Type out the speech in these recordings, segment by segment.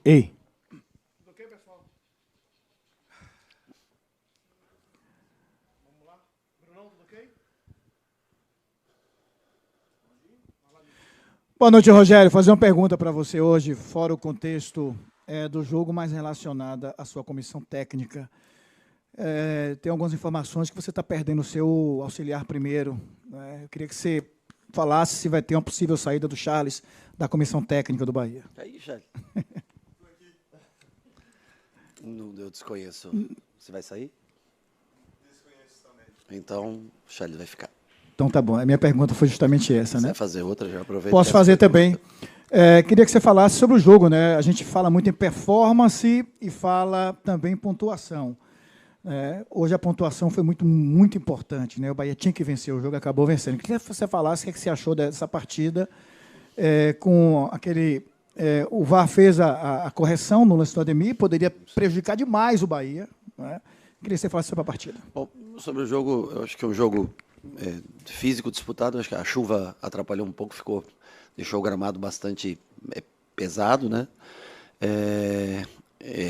Ei. Tudo ok, pessoal? Vamos lá. Brunão, tudo ok? Boa noite, Rogério. Vou fazer uma pergunta para você hoje, fora o contexto do jogo, mais relacionada à sua comissão técnica. Tem algumas informações que você está perdendo o seu auxiliar primeiro. Eu queria que você falasse se vai ter uma possível saída do Charles da comissão técnica do Bahia. Aí, Charles. Não, eu desconheço. Você vai sair? Desconheço também. Então, o Charles vai ficar. Então tá bom. A minha pergunta foi justamente essa, Se né? vai fazer outra, já aproveita. Posso fazer também. Queria que você falasse sobre o jogo, né? A gente fala muito em performance e fala também em pontuação. Hoje a pontuação foi muito importante, né? O Bahia tinha que vencer o jogo, acabou vencendo. Queria que você falasse o que você achou dessa partida com aquele... o VAR fez a correção no lance do Ademir, poderia prejudicar demais o Bahia, né? Queria que você falasse sobre a partida. Bom, sobre o jogo, eu acho que é um jogo físico disputado. Acho que a chuva atrapalhou um pouco, deixou o gramado bastante pesado, né?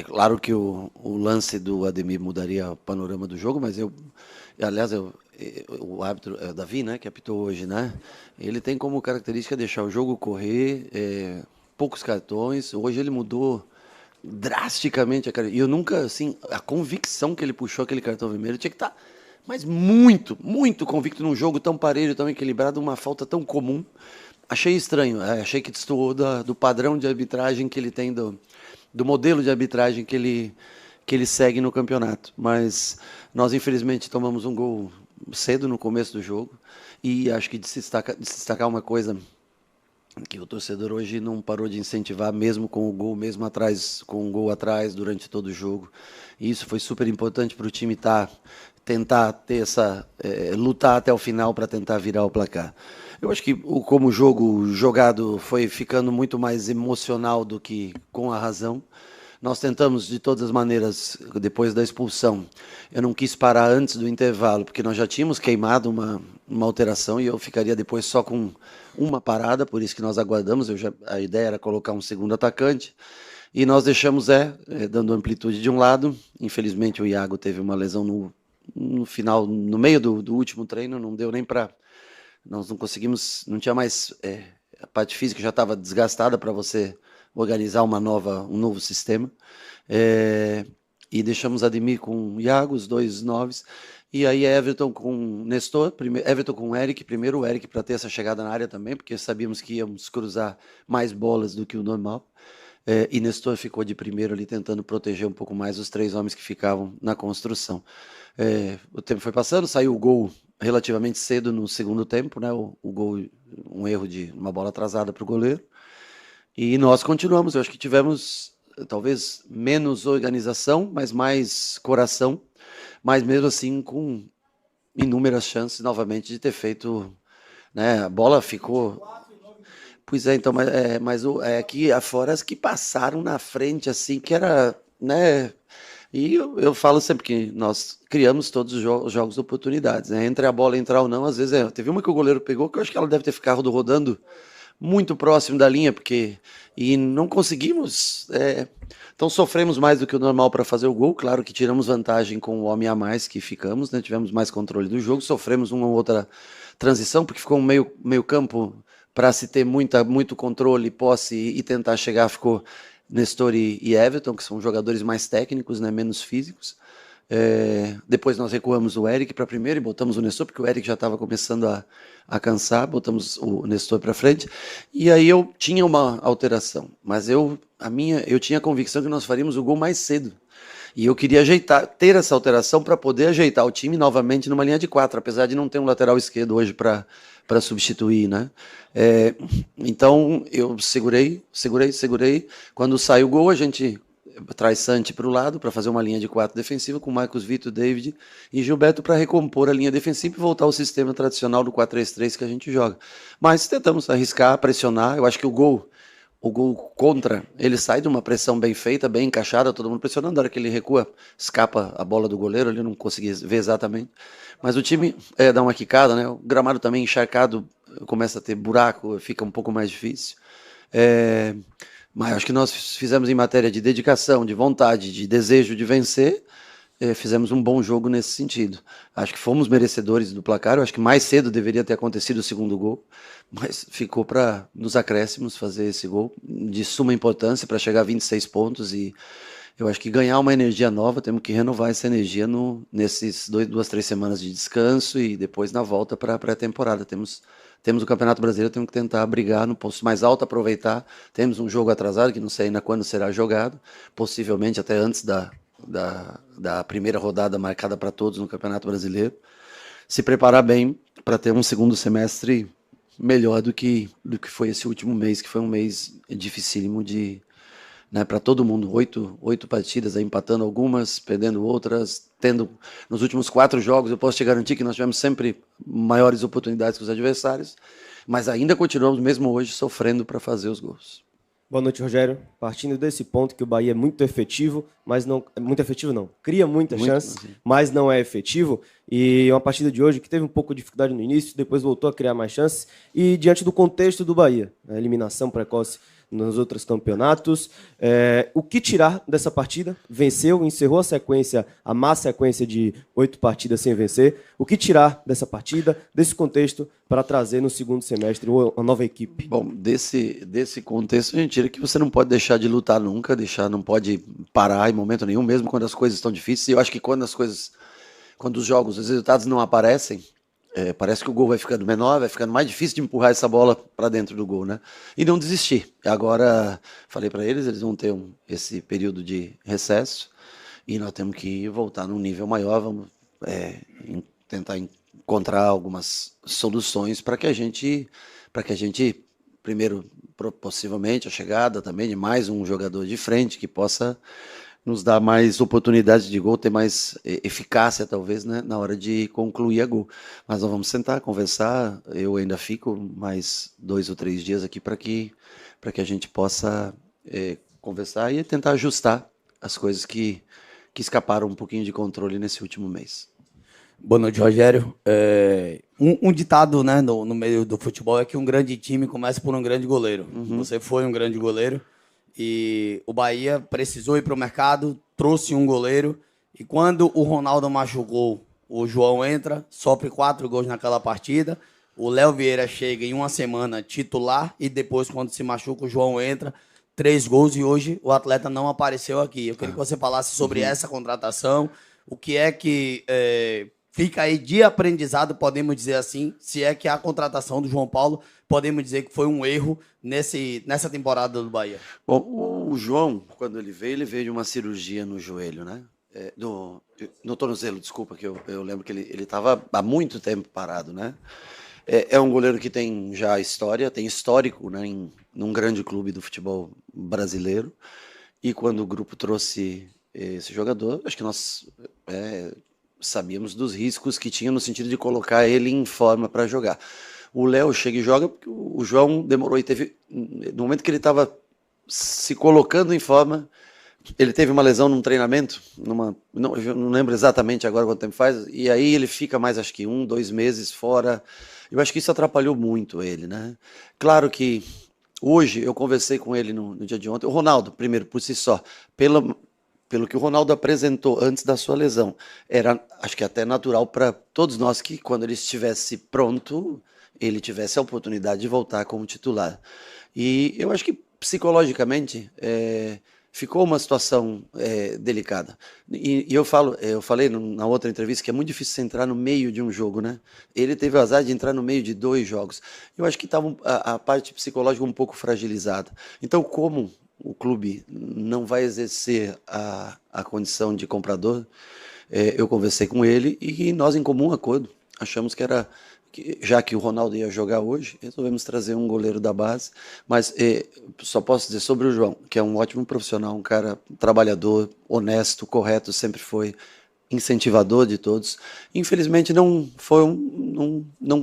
Claro que o lance do Ademir mudaria o panorama do jogo, mas aliás, o árbitro, Davi, né, que apitou hoje, né? Ele tem como característica deixar o jogo correr, poucos cartões. Hoje ele mudou drasticamente e eu nunca, assim, a convicção que ele puxou aquele cartão vermelho tinha que estar, mas muito, muito convicto num jogo tão parelho, tão equilibrado, uma falta tão comum. Achei estranho, achei que destoou do padrão de arbitragem que ele tem, do modelo de arbitragem que ele segue no campeonato. Mas nós, infelizmente, tomamos um gol cedo no começo do jogo, e acho que de se destacar uma coisa que o torcedor hoje não parou de incentivar, mesmo com o gol, mesmo atrás, com o gol atrás durante todo o jogo. E isso foi super importante para o time tentar ter lutar até o final para tentar virar o placar. Eu acho que como o jogo jogado foi ficando muito mais emocional do que com a razão. Nós tentamos de todas as maneiras, depois da expulsão. Eu não quis parar antes do intervalo, porque nós já tínhamos queimado uma alteração e eu ficaria depois só com uma parada, por isso que nós aguardamos. A ideia era colocar um segundo atacante e nós deixamos dando amplitude de um lado. Infelizmente o Iago teve uma lesão no final, no meio do último treino, não deu nem para... Nós não conseguimos, não tinha mais... a parte física já estava desgastada para você organizar um novo sistema. E deixamos Ademir com Iago, os dois noves, e aí Everton com Nestor, Everton com Eric, primeiro o Eric para ter essa chegada na área também, porque sabíamos que íamos cruzar mais bolas do que o normal. E Nestor ficou de primeiro ali, tentando proteger um pouco mais os três homens que ficavam na construção. O tempo foi passando, saiu o gol relativamente cedo no segundo tempo, né? O gol, um erro de uma bola atrasada para o goleiro. E nós continuamos. Eu acho que tivemos talvez menos organização, mas mais coração, mas mesmo assim com inúmeras chances novamente de ter feito, né? A bola ficou... Pois é, então, mas aqui afora as que passaram na frente, assim, que era, né? E eu falo sempre que nós criamos todos os jogos de oportunidades, né? Entre a bola entrar ou não, às vezes teve uma que o goleiro pegou, que eu acho que ela deve ter ficado rodando muito próximo da linha, e não conseguimos, então sofremos mais do que o normal para fazer o gol. Claro que tiramos vantagem com o homem a mais que ficamos, né? Tivemos mais controle do jogo, sofremos uma ou outra transição, porque ficou um meio campo para se ter muito controle, posse e tentar chegar, ficou Nestor e Everton, que são jogadores mais técnicos, né? Menos físicos. Depois nós recuamos o Eric para primeiro e botamos o Nestor, porque o Eric já estava começando a cansar, botamos o Nestor para frente, e aí eu tinha uma alteração, mas eu tinha a convicção que nós faríamos o gol mais cedo, e eu queria ter essa alteração para poder ajeitar o time novamente numa linha de 4, apesar de não ter um lateral esquerdo hoje para substituir, né? Então eu segurei, quando sai o gol a gente traz Santi para o lado para fazer uma linha de 4 defensiva com Marcos Vitor, David e Gilberto para recompor a linha defensiva e voltar ao sistema tradicional do 4-3-3 que a gente joga. Mas tentamos arriscar, pressionar. Eu acho que o gol contra, ele sai de uma pressão bem feita, bem encaixada, todo mundo pressionando. Na hora que ele recua, escapa a bola do goleiro, ele não conseguia ver exatamente. Mas o time dá uma quicada, né? O gramado também encharcado começa a ter buraco, fica um pouco mais difícil. Mas acho que nós fizemos em matéria de dedicação, de vontade, de desejo de vencer, fizemos um bom jogo nesse sentido. Acho que fomos merecedores do placar. Eu acho que mais cedo deveria ter acontecido o segundo gol, mas ficou para nos acréscimos fazer esse gol de suma importância para chegar a 26 pontos. E eu acho que ganhar uma energia nova, temos que renovar essa energia nesses 2, 3 semanas de descanso e depois na volta para a pré-temporada. Temos o Campeonato Brasileiro, temos que tentar brigar no posto mais alto, aproveitar. Temos um jogo atrasado, que não sei ainda quando será jogado, possivelmente até antes da primeira rodada marcada para todos no Campeonato Brasileiro. Se preparar bem para ter um segundo semestre melhor do que foi esse último mês, que foi um mês dificílimo né, para todo mundo. 8 partidas, aí, empatando algumas, perdendo outras, tendo nos últimos 4 jogos, eu posso te garantir que nós tivemos sempre maiores oportunidades que os adversários, mas ainda continuamos, mesmo hoje, sofrendo para fazer os gols. Boa noite, Rogério. Partindo desse ponto que o Bahia é muito efetivo, mas não... Muito efetivo não. Cria muitas chances, mas não é efetivo. E é uma partida de hoje que teve um pouco de dificuldade no início, depois voltou a criar mais chances. E diante do contexto do Bahia, a eliminação precoce nos outros campeonatos, o que tirar dessa partida? Venceu, encerrou a má sequência de 8 partidas sem vencer. O que tirar dessa partida, desse contexto, para trazer no segundo semestre uma nova equipe? Bom, desse contexto a gente tira que você não pode deixar de lutar nunca, não pode parar em momento nenhum, mesmo quando as coisas estão difíceis. E eu acho que quando os jogos, os resultados não aparecem, parece que o gol vai ficando menor, vai ficando mais difícil de empurrar essa bola para dentro do gol, né? E não desistir. Agora, falei para eles vão ter esse período de recesso e nós temos que voltar num nível maior, vamos tentar encontrar algumas soluções para que a gente, primeiro, possivelmente a chegada também de mais um jogador de frente que possa nos dar mais oportunidades de gol, ter mais eficácia, talvez, né, na hora de concluir a gol. Mas nós vamos sentar, conversar. Eu ainda fico mais 2 ou 3 dias aqui para que a gente possa conversar e tentar ajustar as coisas que escaparam um pouquinho de controle nesse último mês. Boa noite, Rogério. Um ditado, né, no meio do futebol é que um grande time começa por um grande goleiro. Uhum. Você foi um grande goleiro. E o Bahia precisou ir para o mercado, trouxe um goleiro, e quando o Ronaldo machucou, o João entra, sofre 4 gols naquela partida, o Léo Vieira chega em uma semana titular, e depois, quando se machuca, o João entra, 3 gols, e hoje o atleta não apareceu aqui. Eu queria que você falasse sobre essa contratação, o que é que fica aí de aprendizado, podemos dizer assim, se é que a contratação do João Paulo, podemos dizer que foi um erro nessa temporada do Bahia. Bom, o João, quando ele veio de uma cirurgia no joelho, né? No tornozelo, desculpa, que eu lembro que ele estava há muito tempo parado, né? É um goleiro que tem já história, tem histórico, né, num grande clube do futebol brasileiro. E quando o grupo trouxe esse jogador, acho que nós sabíamos dos riscos que tinha no sentido de colocar ele em forma para jogar. O Léo chega e joga porque o João demorou e teve... No momento que ele estava se colocando em forma, ele teve uma lesão num treinamento, eu não lembro exatamente agora quanto tempo faz, e aí ele fica mais, acho que 1, 2 meses fora. Eu acho que isso atrapalhou muito ele, né? Claro que hoje eu conversei com ele no dia de ontem. O Ronaldo, primeiro, por si só, pelo que o Ronaldo apresentou antes da sua lesão, era, acho que até natural para todos nós que quando ele estivesse pronto, ele tivesse a oportunidade de voltar como titular. E eu acho que psicologicamente ficou uma situação delicada. E eu falei na outra entrevista que é muito difícil você entrar no meio de um jogo, né? Ele teve o azar de entrar no meio de 2 jogos. Eu acho que estava a parte psicológica um pouco fragilizada. Então, como o clube não vai exercer a condição de comprador, eu conversei com ele e nós, em comum acordo, achamos que já que o Ronaldo ia jogar hoje, resolvemos trazer um goleiro da base, mas só posso dizer sobre o João, que é um ótimo profissional, um cara trabalhador, honesto, correto, sempre foi incentivador de todos. Infelizmente não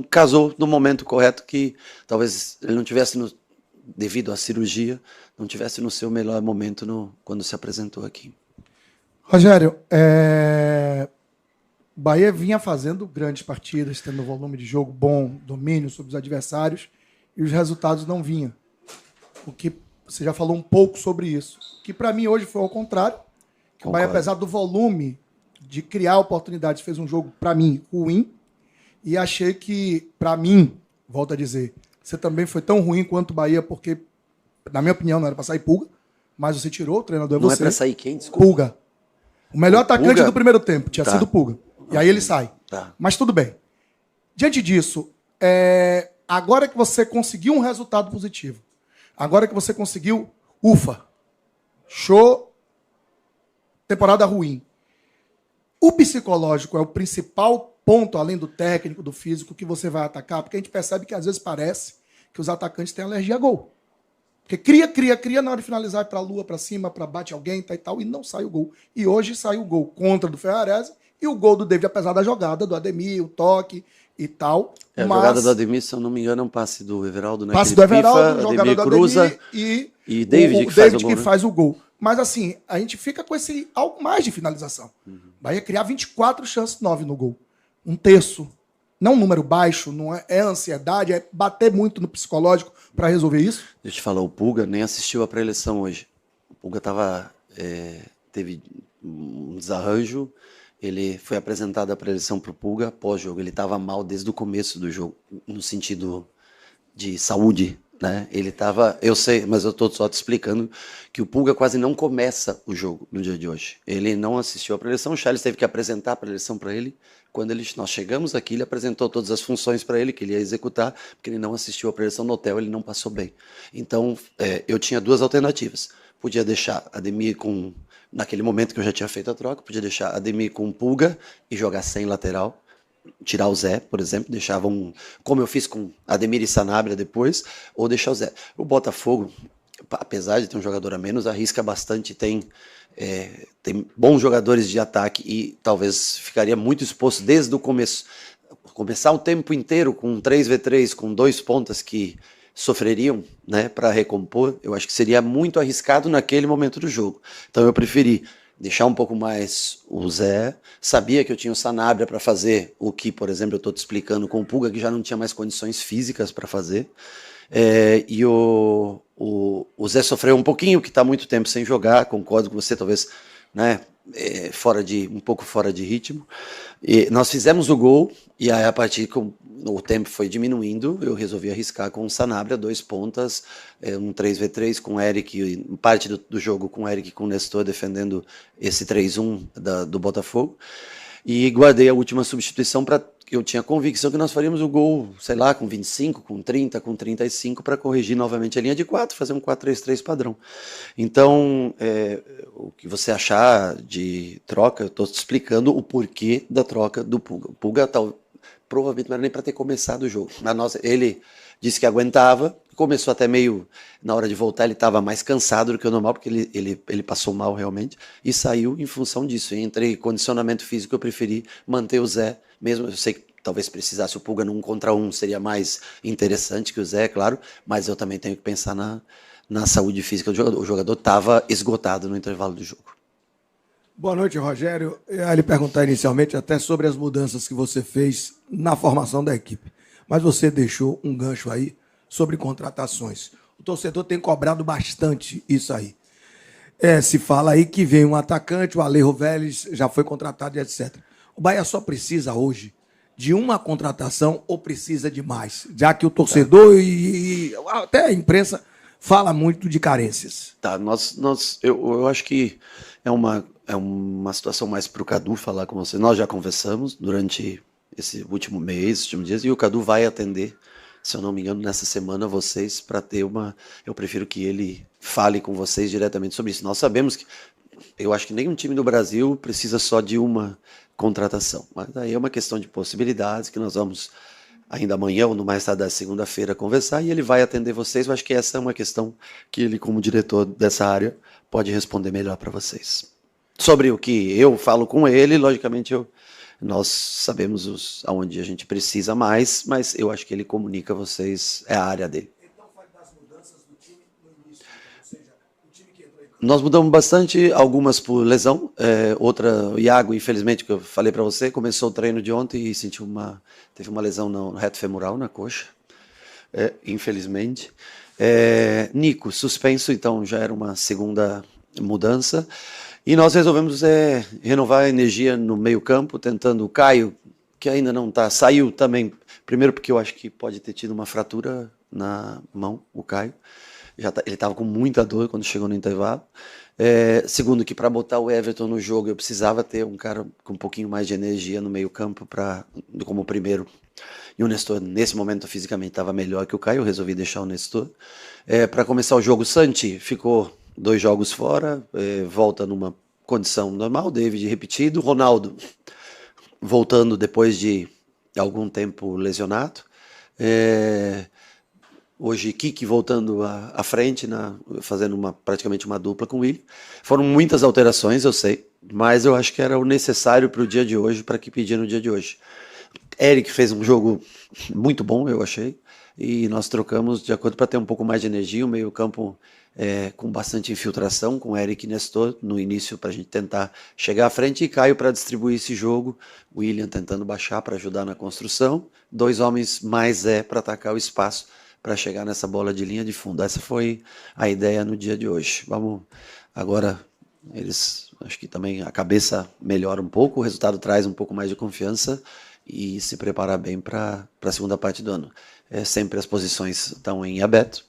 casou no momento correto, que talvez ele não tivesse, devido à cirurgia, não tivesse no seu melhor momento quando se apresentou aqui. Rogério, Bahia vinha fazendo grandes partidas, tendo volume de jogo bom, domínio sobre os adversários, e os resultados não vinham. O que você já falou um pouco sobre isso, que para mim hoje foi ao contrário, que o Bahia, apesar do volume de criar oportunidades, fez um jogo, para mim, ruim, e achei que, para mim, volto a dizer, você também foi tão ruim quanto o Bahia, porque, na minha opinião, não era para sair Pulga, mas você tirou, o treinador é você. Não é para sair quem? Desculpa. Pulga. O melhor atacante Pulga? do primeiro tempo tinha sido Pulga. E aí ele sai. Tá. Mas tudo bem. Diante disso, agora que você conseguiu um resultado positivo, agora que você conseguiu, ufa, show, temporada ruim. O psicológico é o principal ponto, além do técnico, do físico, que você vai atacar, porque a gente percebe que às vezes parece que os atacantes têm alergia a gol. Porque cria, na hora de finalizar, para a lua, para cima, para bate alguém, tá, e tal, e não sai o gol. E hoje saiu o gol contra do Ferrarese e o gol do David, apesar da jogada do Ademir, o toque e tal. A jogada do Ademir, se eu não me engano, é um passe do Everaldo, né? Passe do Everaldo, jogada jogada do cruza, Ademir e David, o David que faz o gol. Mas assim, a gente fica com esse algo mais de finalização. Bahia criar 24 chances, 9 no gol. Um terço. Não um número baixo, não é ansiedade, é bater muito no psicológico para resolver isso. Deixa eu te falar, o Pulga nem assistiu a pré-eleição hoje. O Pulga teve um desarranjo, ele foi apresentado a pré-eleição para o Pulga pós-jogo. Ele estava mal desde o começo do jogo, no sentido de saúde, né? Ele estava, eu sei, mas eu estou só te explicando que o Pulga quase não começa o jogo no dia de hoje. Ele não assistiu a pré-eleição, o Charles teve que apresentar a pré-eleição para ele. Quando nós chegamos aqui, ele apresentou todas as funções para ele que ele ia executar, porque ele não assistiu a pré-eleição no hotel, ele não passou bem. Então, eu tinha duas alternativas. Podia deixar Ademir naquele momento que eu já tinha feito a troca, podia deixar Ademir com Pulga e jogar sem lateral, tirar o Zé, por exemplo, deixava como eu fiz com Ademir e Sanabria depois, ou deixar o Zé. O Botafogo, apesar de ter um jogador a menos, arrisca bastante, tem bons jogadores de ataque e talvez ficaria muito exposto desde o começo. Começar o tempo inteiro com um 3v3, com 2 pontas que sofreriam, né, para recompor, eu acho que seria muito arriscado naquele momento do jogo. Então eu preferi deixar um pouco mais o Zé, sabia que eu tinha o Sanabria para fazer o que, por exemplo, eu estou te explicando com o Pulga, que já não tinha mais condições físicas para fazer. E o Zé sofreu um pouquinho, que está muito tempo sem jogar, concordo com você, talvez, né, um pouco fora de ritmo. E nós fizemos o gol, e aí a partir que o tempo foi diminuindo, eu resolvi arriscar com o Sanabria, 2 pontas, um 3v3 com o Eric, parte do jogo com o Eric e com o Nestor defendendo esse 3-1 do Botafogo. E guardei a última substituição para eu tinha convicção que nós faríamos o gol, sei lá, com 25, com 30, com 35, para corrigir novamente a linha de 4, fazer um 4-3-3 padrão. Então, o que você achar de troca, eu estou te explicando o porquê da troca do Pulga. O Pulga provavelmente não era nem para ter começado o jogo. Ele disse que aguentava, começou até meio, na hora de voltar ele estava mais cansado do que o normal, porque ele passou mal realmente, e saiu em função disso. Entre condicionamento físico eu preferi manter o Zé, mesmo eu sei que talvez precisasse o Pulga no 1 contra 1, seria mais interessante que o Zé, é claro, mas eu também tenho que pensar na saúde física do jogador. O jogador estava esgotado no intervalo do jogo. Boa noite, Rogério. Eu ia lhe perguntar inicialmente até sobre as mudanças que você fez na formação da equipe, mas você deixou um gancho aí sobre contratações. O torcedor tem cobrado bastante isso aí. Se fala aí que vem um atacante, o Alejo Vélez já foi contratado e etc. O Bahia só precisa hoje de uma contratação ou precisa de mais? Já que o torcedor e até a imprensa fala muito de carências. Tá, eu acho que é uma situação mais para o Cadu falar com você. Nós já conversamos durante esse último mês, esses últimos dias, e o Cadu vai atender, se eu não me engano, nessa semana vocês para ter eu prefiro que ele fale com vocês diretamente sobre isso. Nós sabemos que eu acho que nenhum time do Brasil precisa só de uma contratação, mas aí é uma questão de possibilidades que nós vamos ainda amanhã ou no mais tarde da segunda-feira conversar e ele vai atender vocês. Eu acho que essa é uma questão que ele, como diretor dessa área, pode responder melhor para vocês. Sobre o que eu falo com ele, logicamente nós sabemos aonde a gente precisa mais, mas eu acho que ele comunica a vocês, é a área dele. Então, fale das mudanças do time no início, ou seja, o time que entrou em campo. Nós mudamos bastante, algumas por lesão, o Iago, infelizmente, que eu falei para você, começou o treino de ontem e teve uma lesão no reto femoral, na coxa. infelizmente. Nico, suspenso, então já era uma segunda mudança. E nós resolvemos renovar a energia no meio-campo, tentando o Caio, que ainda não está, saiu também, primeiro porque eu acho que pode ter tido uma fratura na mão, o Caio. Ele estava com muita dor quando chegou no intervalo. Segundo, que para botar o Everton no jogo eu precisava ter um cara com um pouquinho mais de energia no meio-campo como primeiro. E o Nestor, nesse momento, fisicamente estava melhor que o Caio, eu resolvi deixar o Nestor. Para começar o jogo, Santi ficou 2 jogos fora, volta numa condição normal, David repetido, Ronaldo voltando depois de algum tempo lesionado. Hoje, Kiki voltando à frente, fazendo praticamente uma dupla com o Willian. Foram muitas alterações, eu sei, mas eu acho que era o necessário para o dia de hoje, para que pedir no dia de hoje. Eric fez um jogo muito bom, eu achei, e nós trocamos de acordo para ter um pouco mais de energia, o meio-campo com bastante infiltração, com Eric e Nestor no início para a gente tentar chegar à frente, e Caio para distribuir esse jogo, Willian tentando baixar para ajudar na construção, 2 homens mais para atacar o espaço, para chegar nessa bola de linha de fundo. Essa foi a ideia no dia de hoje. Vamos agora, acho que também a cabeça melhora um pouco, o resultado traz um pouco mais de confiança e se preparar bem para a segunda parte do ano. Sempre as posições estão em aberto,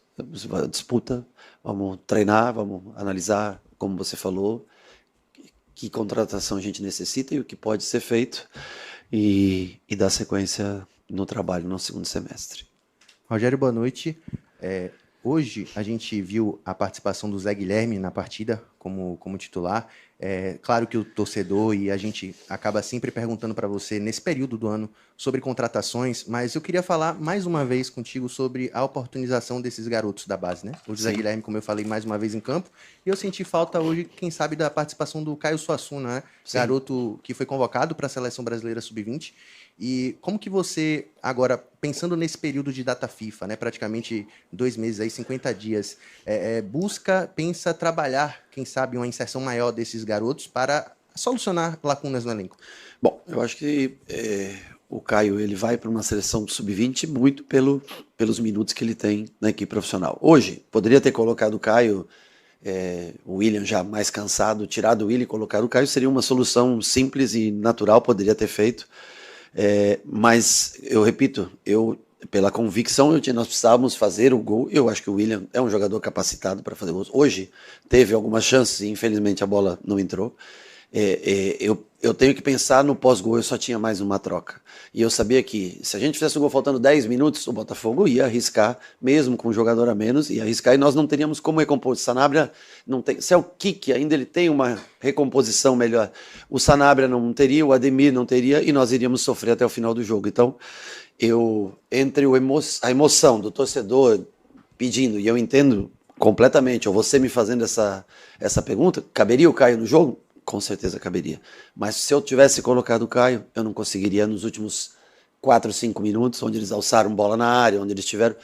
disputa, vamos treinar, vamos analisar, como você falou, que contratação a gente necessita e o que pode ser feito e dar sequência no trabalho no segundo semestre. Rogério, boa noite. Hoje a gente viu a participação do Zé Guilherme na partida como titular. Claro que o torcedor e a gente acaba sempre perguntando para você nesse período do ano sobre contratações, mas eu queria falar mais uma vez contigo sobre a oportunização desses garotos da base, né? O Zé Guilherme, como eu falei, mais uma vez em campo, e eu senti falta hoje, quem sabe, da participação do Caio Suassuna, né? Garoto que foi convocado para a Seleção Brasileira Sub-20. E como que você, agora, pensando nesse período de data FIFA, né, praticamente 2 meses, aí, 50 dias, pensa trabalhar, quem sabe, uma inserção maior desses garotos para solucionar lacunas no elenco? Bom, eu acho que o Caio ele vai para uma seleção sub-20 muito pelos minutos que ele tem na equipe profissional. Hoje, poderia ter colocado o Caio, o Willian já mais cansado, tirado o Willian e colocado o Caio, seria uma solução simples e natural, poderia ter feito. Mas eu repito, pela convicção nós precisávamos fazer o gol. Eu acho que o Willian é um jogador capacitado para fazer gols. Hoje teve algumas chances e infelizmente a bola não entrou. Eu tenho que pensar no pós-gol, eu só tinha mais uma troca. E eu sabia que se a gente fizesse o gol faltando 10 minutos, o Botafogo ia arriscar, mesmo com um jogador a menos, ia arriscar e nós não teríamos como recompor. O Sanabria não tem. Se é o Kiki, ainda ele tem uma recomposição melhor. O Sanabria não teria, o Ademir não teria e nós iríamos sofrer até o final do jogo. Então, entre a emoção do torcedor pedindo, e eu entendo completamente, ou você me fazendo essa pergunta, caberia o Caio no jogo? Com certeza caberia. Mas se eu tivesse colocado o Caio, eu não conseguiria nos últimos 4, 5 minutos, onde eles alçaram bola na área, onde eles tiveram,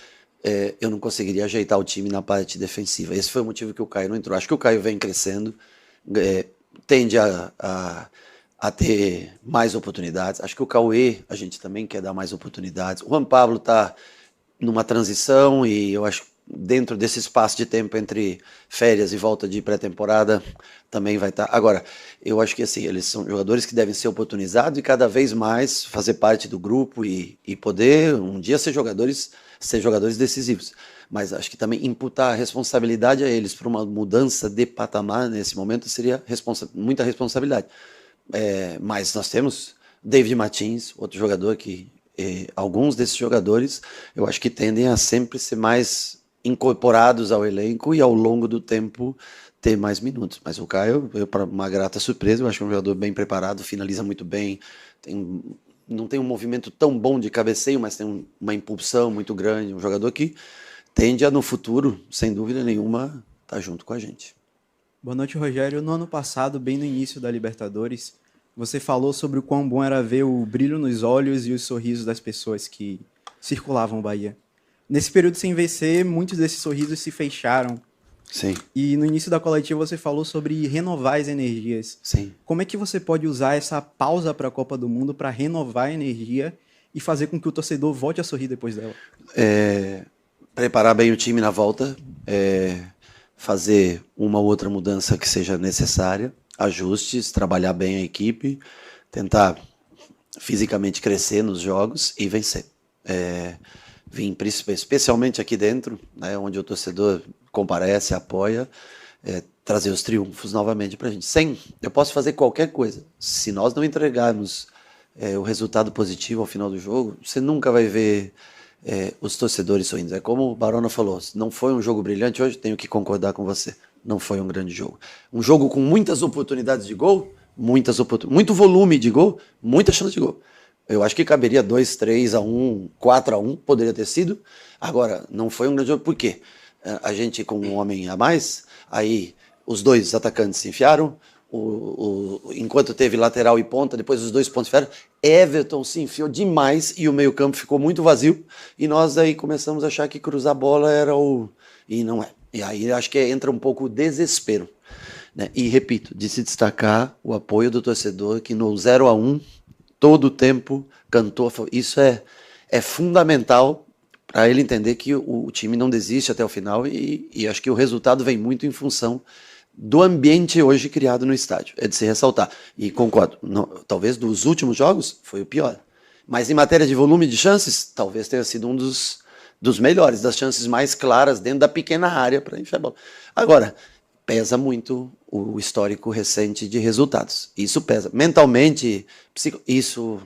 eu não conseguiria ajeitar o time na parte defensiva. Esse foi o motivo que o Caio não entrou. Acho que o Caio vem crescendo, tende a ter mais oportunidades. Acho que o Cauê, a gente também quer dar mais oportunidades. O Juan Pablo está numa transição e eu acho que dentro desse espaço de tempo entre férias e volta de pré-temporada também vai estar. Agora, eu acho que assim, eles são jogadores que devem ser oportunizados e cada vez mais fazer parte do grupo e poder um dia ser jogadores decisivos. Mas acho que também imputar a responsabilidade a eles para uma mudança de patamar nesse momento seria muita responsabilidade. Mas nós temos David Martins, outro jogador que alguns desses jogadores eu acho que tendem a sempre ser mais incorporados ao elenco e ao longo do tempo ter mais minutos. Mas o Caio, para uma grata surpresa, eu acho que é um jogador bem preparado, finaliza muito bem, não tem um movimento tão bom de cabeceio, mas tem uma impulsão muito grande, um jogador que tende a no futuro, sem dúvida nenhuma, estar junto com a gente. Boa noite, Rogério. No ano passado, bem no início da Libertadores, você falou sobre o quão bom era ver o brilho nos olhos e os sorrisos das pessoas que circulavam o Bahia. Nesse período sem vencer, muitos desses sorrisos se fecharam. Sim. E no início da coletiva você falou sobre renovar as energias. Sim. Como é que você pode usar essa pausa para a Copa do Mundo para renovar a energia e fazer com que o torcedor volte a sorrir depois dela? Preparar bem o time na volta, fazer uma ou outra mudança que seja necessária, ajustes, trabalhar bem a equipe, tentar fisicamente crescer nos jogos e vencer. Vim especialmente aqui dentro, né, onde o torcedor comparece, apoia, trazer os triunfos novamente para a gente. Eu posso fazer qualquer coisa. Se nós não entregarmos o resultado positivo ao final do jogo, você nunca vai ver os torcedores sorrindo. É como o Barona falou, não foi um jogo brilhante hoje, tenho que concordar com você. Não foi um grande jogo. Um jogo com muitas oportunidades de gol, muito volume de gol, muita chance de gol. Eu acho que caberia 2, 3-1, 4-1, poderia ter sido. Agora, não foi um grande jogo, por quê? A gente com um homem a mais, aí os dois atacantes se enfiaram, enquanto teve lateral e ponta, depois os dois pontos enfiaram, Everton se enfiou demais e o meio-campo ficou muito vazio, e nós aí começamos a achar que cruzar a bola era e não é. E aí acho que entra um pouco o desespero, né? E repito, de se destacar o apoio do torcedor que no 0-1 todo o tempo cantou. Isso é fundamental para ele entender que o time não desiste até o final, e acho que o resultado vem muito em função do ambiente hoje criado no estádio. É de se ressaltar. E concordo, talvez dos últimos jogos foi o pior. Mas em matéria de volume de chances, talvez tenha sido um dos melhores, das chances mais claras dentro da pequena área para enfiar a bola. Agora, pesa muito o histórico recente de resultados. Isso pesa. Mentalmente, isso,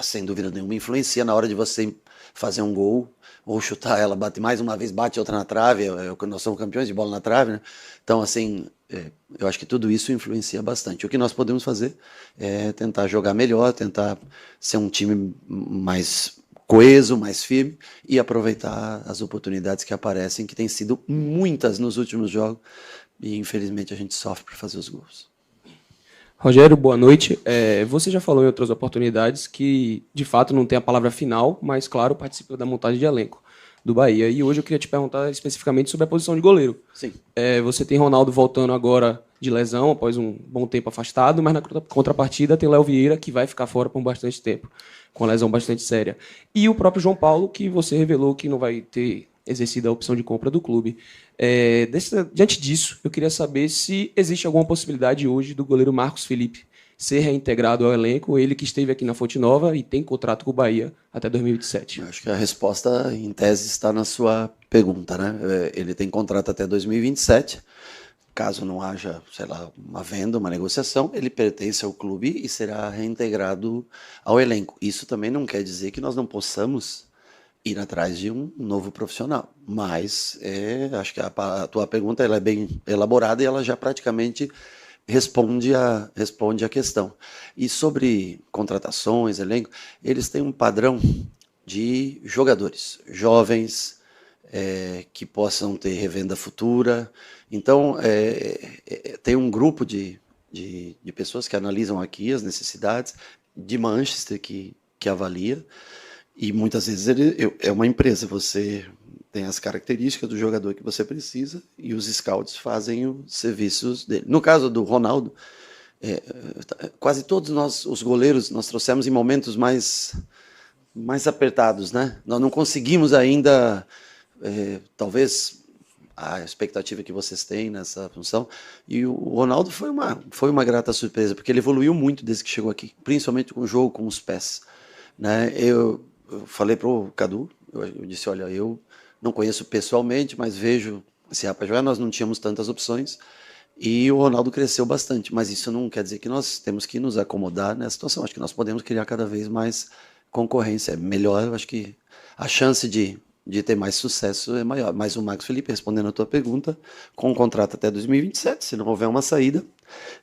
sem dúvida nenhuma, influencia na hora de você fazer um gol ou chutar ela, bate mais uma vez, bate outra na trave. Nós somos campeões de bola na trave, né? Então, assim, eu acho que tudo isso influencia bastante. O que nós podemos fazer é tentar jogar melhor, tentar ser um time mais coeso, mais firme e aproveitar as oportunidades que aparecem, que têm sido muitas nos últimos jogos, e infelizmente a gente sofre para fazer os gols. Rogério, boa noite. Você já falou em outras oportunidades que, de fato, não tem a palavra final, mas, claro, participou da montagem de elenco do Bahia. E hoje eu queria te perguntar especificamente sobre a posição de goleiro. Sim. Você tem Ronaldo voltando agora de lesão, após um bom tempo afastado, mas na contrapartida tem Léo Vieira, que vai ficar fora por bastante tempo, com uma lesão bastante séria. E o próprio João Paulo, que você revelou que não vai ter exercido a opção de compra do clube. Diante disso, eu queria saber se existe alguma possibilidade hoje do goleiro Marcos Felipe ser reintegrado ao elenco, ele que esteve aqui na Fonte Nova e tem contrato com o Bahia até 2027. Acho que a resposta, em tese, está na sua pergunta, né? Ele tem contrato até 2027. Caso não haja, sei lá, uma venda, uma negociação, ele pertence ao clube e será reintegrado ao elenco. Isso também não quer dizer que nós não possamos ir atrás de um novo profissional. Mas acho que a tua pergunta ela é bem elaborada e ela já praticamente responde a questão. E sobre contratações, elenco, eles têm um padrão de jogadores jovens, que possam ter revenda futura. Então, tem um grupo de pessoas que analisam aqui as necessidades, de Manchester que avalia, e muitas vezes é uma empresa, você tem as características do jogador que você precisa e os scouts fazem os serviços dele. No caso do Ronaldo, quase todos nós, os goleiros, nós trouxemos em momentos mais apertados, né? Nós não conseguimos ainda, talvez, a expectativa que vocês têm nessa função. E o Ronaldo foi uma grata surpresa, porque ele evoluiu muito desde que chegou aqui, principalmente com o jogo, com os pés, né? Eu falei para o Cadu, eu disse, olha, eu não conheço pessoalmente, mas vejo esse rapaz jogar, nós não tínhamos tantas opções, e o Ronaldo cresceu bastante, mas isso não quer dizer que nós temos que nos acomodar nessa situação. Acho que nós podemos criar cada vez mais concorrência, é melhor, eu acho que a chance de ter mais sucesso é maior. Mas o Marcos Felipe, respondendo a tua pergunta, com um contrato até 2027, se não houver uma saída,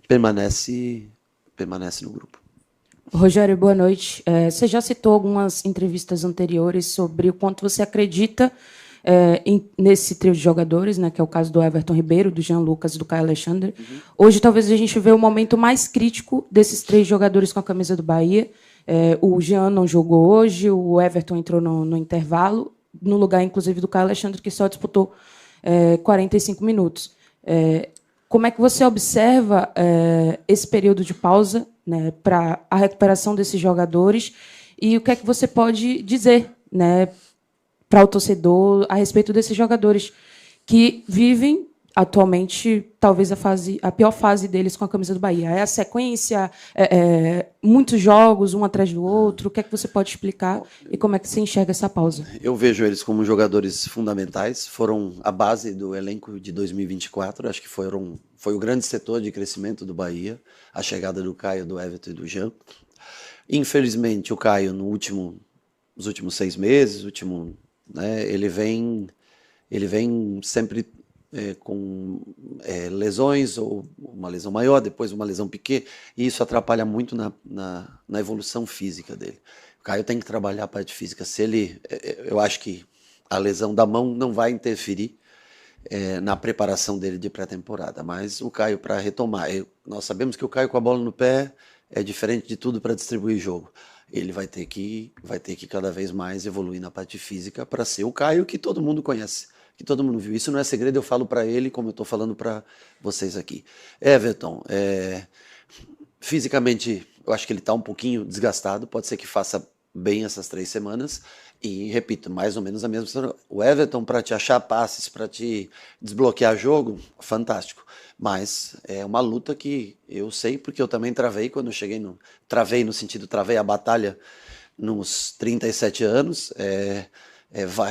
permanece no grupo. Rogério, boa noite. Você já citou algumas entrevistas anteriores sobre o quanto você acredita nesse trio de jogadores, né, que é o caso do Everton Ribeiro, do Jean Lucas e do Caio Alexandre. Uhum. Hoje, talvez a gente vê o momento mais crítico desses três jogadores com a camisa do Bahia. O Jean não jogou hoje, o Everton entrou no intervalo, no lugar, inclusive, do Caio Alexandre, que só disputou 45 minutos. Como é que você observa esse período de pausa, né, para a recuperação desses jogadores E o que é que você pode dizer, né, para o torcedor a respeito desses jogadores que vivem atualmente talvez a pior fase deles com a camisa do Bahia? É a sequência, muitos jogos, um atrás do outro? O que é que você pode explicar e como é que você enxerga essa pausa? Eu vejo eles como jogadores fundamentais, foram a base do elenco de 2024, acho que foi o grande setor de crescimento do Bahia, a chegada do Caio, do Everton e do Jean. Infelizmente, o Caio, nos últimos 6 meses, né, ele vem sempre com lesões, ou uma lesão maior, depois uma lesão pequena, e isso atrapalha muito na evolução física dele. O Caio tem que trabalhar a parte física. Eu acho que a lesão da mão não vai interferir na preparação dele de pré-temporada, mas o Caio, para retomar, nós sabemos que o Caio com a bola no pé é diferente de tudo para distribuir jogo. Ele vai ter que cada vez mais evoluir na parte física para ser o Caio que todo mundo conhece, que todo mundo viu. Isso não é segredo, eu falo para ele como eu estou falando para vocês aqui. Everton, fisicamente, eu acho que ele está um pouquinho desgastado, pode ser que faça bem essas 3 semanas, e repito, mais ou menos a mesma história. O Everton, para te achar passes, para te desbloquear jogo, fantástico. Mas é uma luta que eu sei, porque eu também travei quando eu cheguei travei a batalha nos 37 anos.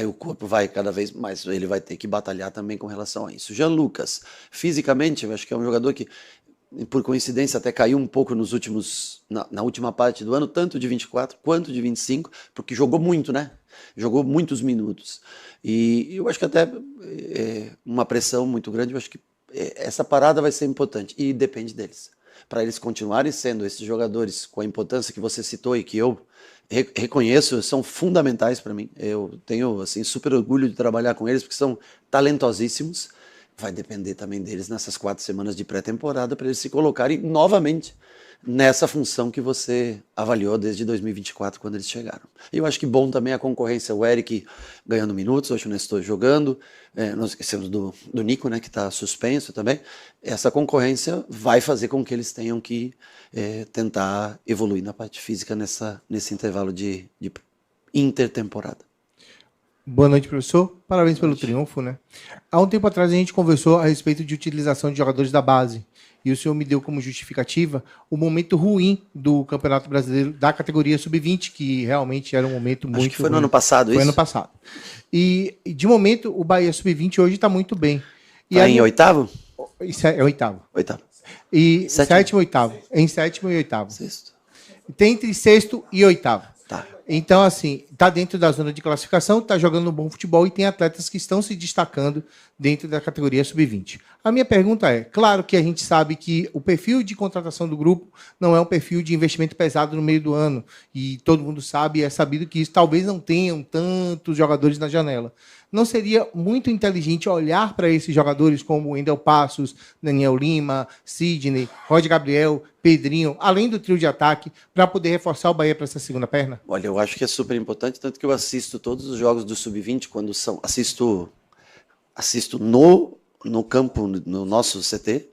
O corpo vai cada vez mais, ele vai ter que batalhar também com relação a isso. Jean Lucas, fisicamente, eu acho que é um jogador que, por coincidência, até caiu um pouco na última parte do ano, tanto de 24 quanto de 25, porque jogou muito, né? Jogou muitos minutos. E eu acho que até uma pressão muito grande, eu acho que essa parada vai ser importante, e depende deles. Para eles continuarem sendo esses jogadores com a importância que você citou e que eu reconheço, são fundamentais para mim. Eu tenho assim, super orgulho de trabalhar com eles, porque são talentosíssimos. Vai depender também deles nessas 4 semanas de pré-temporada para eles se colocarem novamente nessa função que você avaliou desde 2024, quando eles chegaram. E eu acho que bom também a concorrência, o Eric ganhando minutos, hoje o Nestor jogando, nós esquecemos do Nico, né, que está suspenso também. Essa concorrência vai fazer com que eles tenham que tentar evoluir na parte física nesse intervalo de intertemporada. Boa noite, professor. Parabéns pelo triunfo, né? Há um tempo atrás a gente conversou a respeito de utilização de jogadores da base. E o senhor me deu como justificativa o momento ruim do Campeonato Brasileiro da categoria Sub-20, que realmente era um momento muito ruim. Acho que foi no ano passado, isso? Foi ano passado. E, de momento, o Bahia Sub-20 hoje está muito bem. Está em oitavo? Isso é oitavo. Oitavo. E sétimo e oitavo. Em sétimo e oitavo. Sexto. Tem entre sexto e oitavo. Tá. Então, assim, está dentro da zona de classificação, está jogando um bom futebol e tem atletas que estão se destacando dentro da categoria Sub-20. A minha pergunta é, claro que a gente sabe que o perfil de contratação do grupo não é um perfil de investimento pesado no meio do ano, e todo mundo sabe, é sabido que isso talvez não tenham tantos jogadores na janela. Não seria muito inteligente olhar para esses jogadores como Wendel Passos, Daniel Lima, Sidney, Roger Gabriel, Pedrinho, além do trio de ataque, para poder reforçar o Bahia para essa segunda perna? Olha, eu acho que é super importante, tanto que eu assisto todos os jogos do Sub-20 quando são... Assisto no campo, no nosso CT,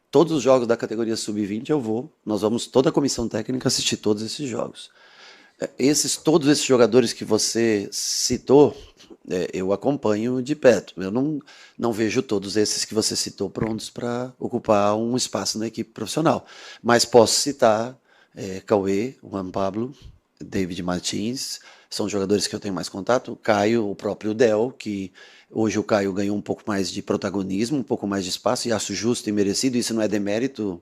todos os jogos da categoria Sub-20 nós vamos, toda a comissão técnica, assistir todos esses jogos. Todos esses jogadores que você citou, eu acompanho de perto. Eu não vejo todos esses que você citou prontos para ocupar um espaço na equipe profissional. Mas posso citar Cauê, Juan Pablo, David Martins, são jogadores que eu tenho mais contato. Caio, o próprio Del, que hoje o Caio ganhou um pouco mais de protagonismo, um pouco mais de espaço, e acho justo e merecido. Isso não é demérito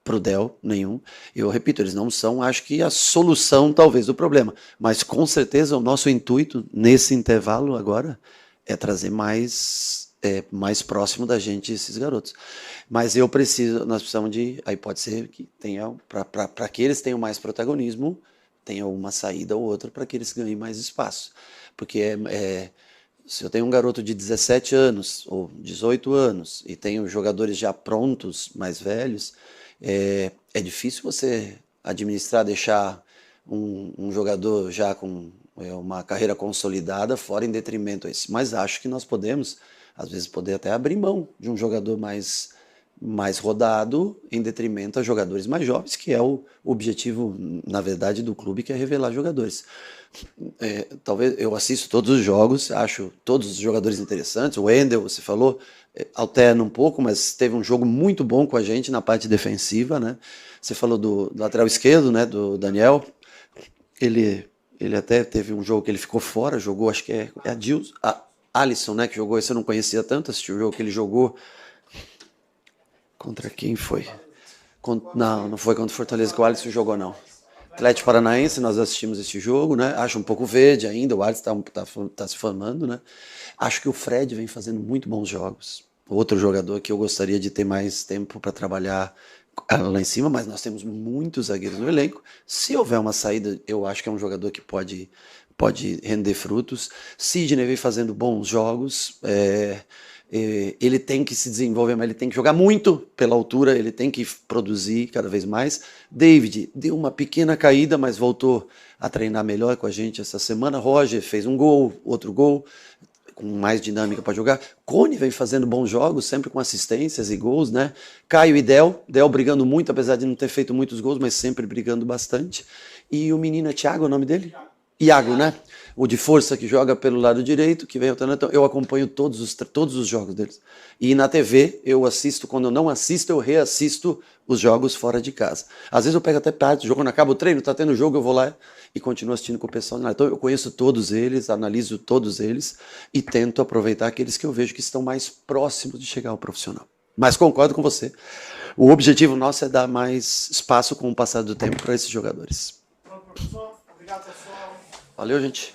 para o Del nenhum. Eu repito, eles não são, acho que, a solução talvez do problema, mas com certeza o nosso intuito nesse intervalo agora é trazer mais próximo da gente esses garotos. Mas nós precisamos aí pode ser que tenha, para que eles tenham mais protagonismo, tenha uma saída ou outra para que eles ganhem mais espaço. Porque se eu tenho um garoto de 17 anos ou 18 anos e tenho jogadores já prontos, mais velhos, é difícil você administrar, deixar um jogador já com uma carreira consolidada fora em detrimento a esse. Mas acho que nós podemos, às vezes, até abrir mão de um jogador mais mais rodado em detrimento a jogadores mais jovens, que é o objetivo, na verdade, do clube, que é revelar jogadores. Talvez eu assisto todos os jogos, acho todos os jogadores interessantes. O Wendel, você falou, alterna um pouco, mas teve um jogo muito bom com a gente na parte defensiva, né? Você falou do lateral esquerdo, né, do Daniel. Ele até teve um jogo que ele ficou fora, jogou, acho que é a Alisson, né, que jogou, esse eu não conhecia tanto, assisti o jogo que ele jogou. Contra quem foi? Não foi contra o Fortaleza que o Alisson jogou, não. Atlético Paranaense, nós assistimos esse jogo, né? Acho um pouco verde ainda, o Alisson tá se formando, né? Acho que o Fred vem fazendo muito bons jogos. Outro jogador que eu gostaria de ter mais tempo para trabalhar lá em cima, mas nós temos muitos zagueiros no elenco. Se houver uma saída, eu acho que é um jogador que pode render frutos. Sidney vem fazendo bons jogos. Ele tem que se desenvolver, mas ele tem que jogar muito pela altura, ele tem que produzir cada vez mais. David deu uma pequena caída, mas voltou a treinar melhor com a gente essa semana. Roger fez um gol, outro gol, com mais dinâmica para jogar. Cone vem fazendo bons jogos, sempre com assistências e gols, né? Caio e Del brigando muito, apesar de não ter feito muitos gols, mas sempre brigando bastante. E o menino é Thiago, é o nome dele? Iago, né? O de força que joga pelo lado direito, que vem alternando. Eu acompanho todos os jogos deles. E na TV eu assisto, quando eu não assisto, eu reassisto os jogos fora de casa. Às vezes eu pego até parte do jogo, quando acaba o treino, tá tendo jogo, eu vou lá e continuo assistindo com o pessoal. Então eu conheço todos eles, analiso todos eles e tento aproveitar aqueles que eu vejo que estão mais próximos de chegar ao profissional. Mas concordo com você. O objetivo nosso é dar mais espaço com o passar do tempo para esses jogadores. Pronto, professor. Obrigado, pessoal. Valeu, gente.